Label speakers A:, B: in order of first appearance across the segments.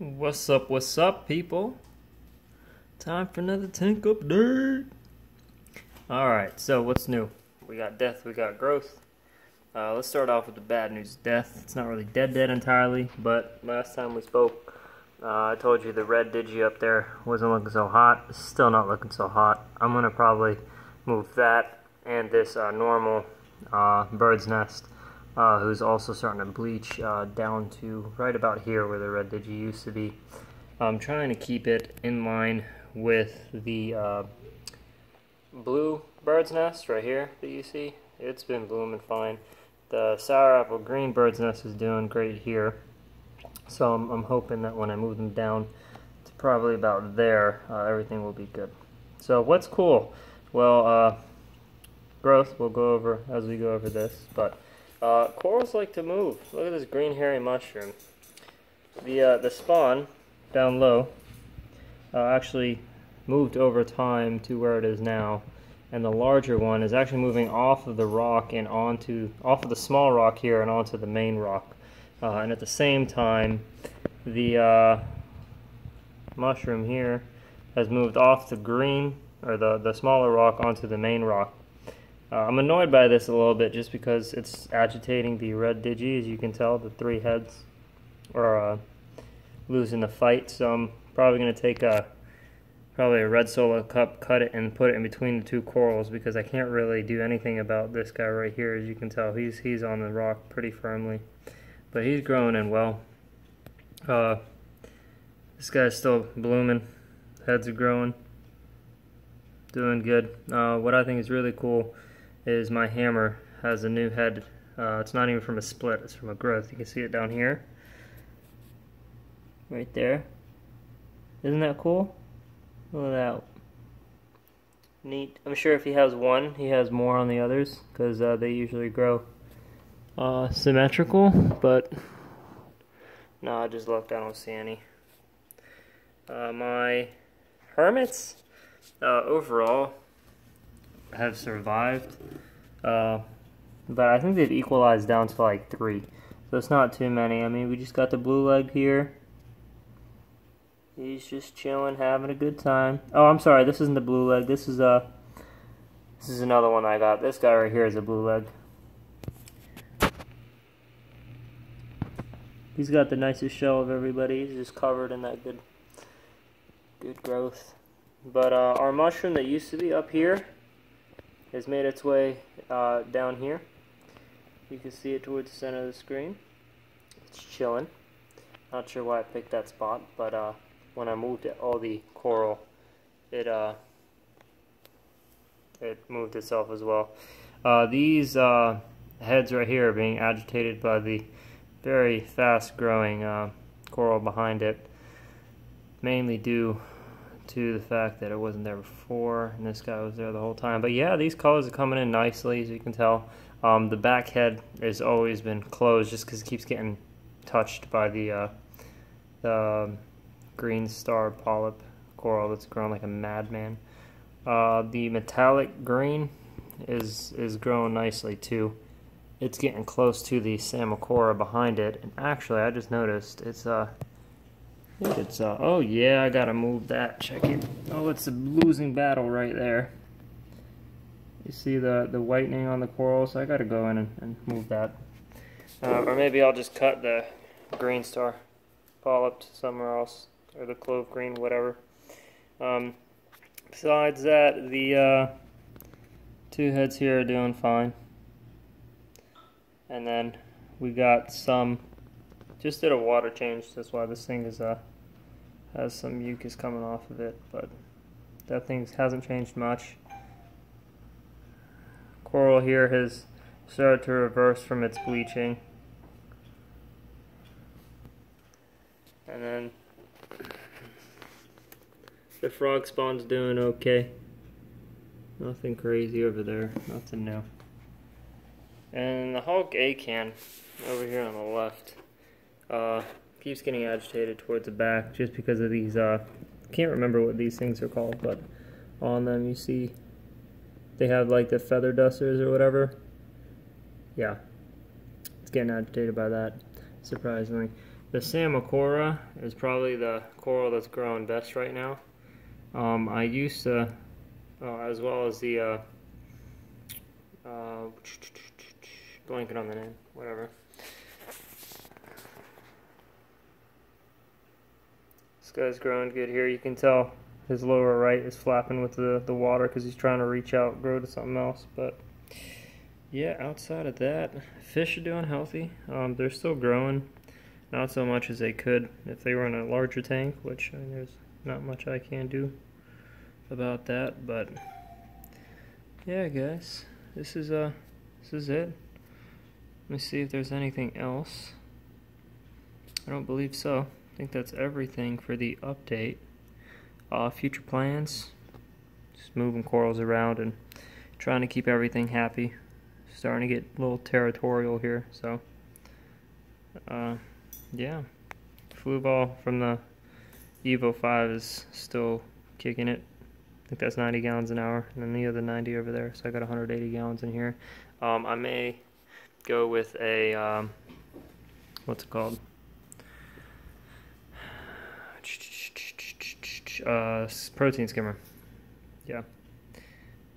A: What's up, people? Time for another tank update. Alright, so what's new? We got death, we got growth. Let's start off with the bad news. Death, it's not really dead entirely, but last time we spoke, I told you the red digi up there wasn't looking so hot. It's still not looking so hot. I'm going to probably move that and this normal bird's nest, who's also starting to bleach down to right about here where the red digi used to be. I'm trying to keep it in line with the blue bird's nest right here that you see. It's been blooming fine. The sour apple green bird's nest is doing great here. So I'm hoping that when I move them down to probably about there, everything will be good. So what's cool? Well, growth we'll go over as we go over this, but corals like to move. Look at this green hairy mushroom. The spawn down low actually moved over time to where it is now, and the larger one is actually moving off of the rock and off of the small rock here and onto the main rock. And at the same time, the mushroom here has moved off the green, or the smaller rock, onto the main rock. I'm annoyed by this a little bit just because it's agitating the red digi. As you can tell, the three heads are losing the fight, so I'm probably going to take probably a red solo cup, cut it, and put it in between the two corals because I can't really do anything about this guy right here. As you can tell, he's on the rock pretty firmly. But he's growing in well. This guy's still blooming. Heads are growing. Doing good. What I think is really cool is my hammer has a new head. It's not even from a split, it's from a growth. You can see it down here. Right there. Isn't that cool? Look at that. Neat. I'm sure if he has one, he has more on the others, because they usually grow symmetrical, but no, I just looked, I don't see any. My hermits overall have survived, but I think they've equalized down to like 3, so it's not too many. I mean, we just got the blue leg here. He's just chilling, having a good time. Oh, I'm sorry, this isn't the blue leg. This is another one I got. This guy right here is a blue leg. He's got the nicest shell of everybody. He's just covered in that good growth. But our mushroom that used to be up here has made its way down here. You can see it towards the center of the screen. It's chilling. Not sure why I picked that spot, but when I moved all the coral, it moved itself as well. These heads right here are being agitated by the very fast growing coral behind it, mainly due to the fact that it wasn't there before and this guy was there the whole time. But yeah, these colors are coming in nicely, as you can tell. The back head has always been closed just because it keeps getting touched by the green star polyp coral that's grown like a madman. The metallic green is growing nicely too. It's getting close to the Samacora behind it, and actually I just noticed it's oh yeah, I gotta move that. Check it. Oh, it's a losing battle right there. You see the whitening on the coral, so I gotta go in and move that. Or maybe I'll just cut the green star polyp to somewhere else, or the clove green, whatever. Besides that, the two heads here are doing fine. And then we got some, just did a water change, that's why this thing is has some mucus coming off of it, but that thing hasn't changed much. Coral here has started to reverse from its bleaching. And then the frog spawn's doing okay. Nothing crazy over there, nothing new. And the Hulk A-can over here on the left keeps getting agitated towards the back just because of these, can't remember what these things are called, but on them you see they have like the feather dusters or whatever. Yeah, it's getting agitated by that, surprisingly. The Samacora is probably the coral that's growing best right now. I used to, as well as the, blanking on the name, whatever. This guy's growing good here. You can tell his lower right is flapping with the water because he's trying to reach out, grow to something else. But yeah, outside of that, fish are doing healthy. They're still growing. Not so much as they could if they were in a larger tank, which there's not much I can do about that. But yeah, guys, this is it. Let me see if there's anything else. I don't believe so. I think that's everything for the update. Future plans, just moving corals around and trying to keep everything happy. Starting to get a little territorial here, so yeah, flu ball from the Evo 5 is still kicking it. I think that's 90 gallons an hour, and then the other 90 over there, so I got 180 gallons in here. I may go with a, what's it called? Protein skimmer. Yeah,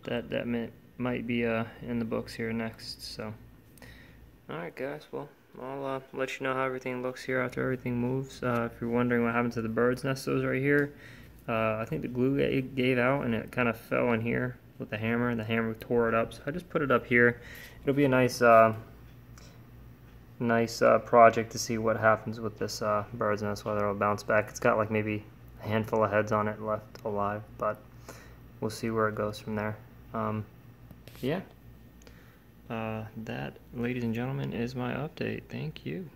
A: that might be in the books here next, so. Alright guys, well, I'll let you know how everything looks here after everything moves. If you're wondering what happened to the bird's nest that was right here, I think the glue gave out and it kind of fell in here with the hammer, and the hammer tore it up. So I just put it up here. It'll be a nice project to see what happens with this bird's nest, whether it'll bounce back. It's got like maybe a handful of heads on it left alive, but we'll see where it goes from there. Yeah. That, ladies and gentlemen, is my update. Thank you.